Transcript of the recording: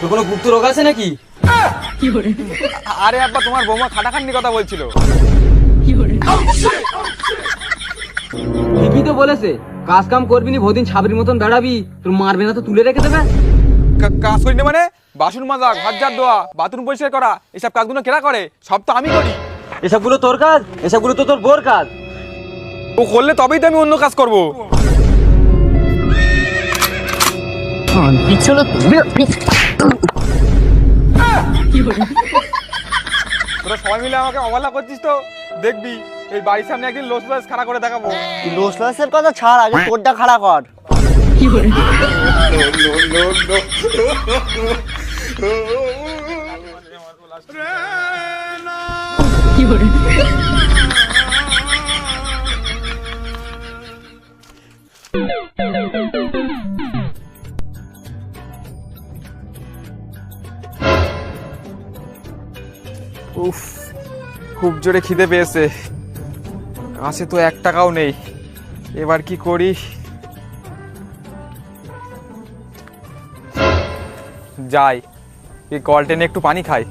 তোর কোনো গুপ্ত রোগ আছে নাকি? আরে আব্বা, তোমার বৌমা খাটাখাটনি কথা বলছিল। ঠিকই তো বলেছে, কাজ কাম করবি নি, বহুদিন ছাবরির মতন বেড়াবি, তোর মারবে না তো তুলে রেখে দেবে। কাজ করি না মানে? বাসন মাজা, ঘর ঝাড় দেওয়া, বাথরুম পরিষ্কার করা, এসব কাজগুলো কেরা করে? সব তো আমি করি। এসবগুলো তোর কাজ? এসবগুলো তো তোর বোর কাজ। ও করলে তবেই তো আমি অন্য কাজ করবো। তোরা সবাই মিলে আমাকে অবহেলা করছিস তো, দেখবি এই বাড়ির সামনে একদিন লোস লোস খাড়া করে দেখাবো। লোস লসের কথা ছাড়, আগে তোরটা খাড়া কর। উফ, খুব জোরে খিদে পেয়েছে, কাছে তো 1 টাকাও নেই, এবার কি করি? যাই, এই কল টেনে একটু পানি খাই।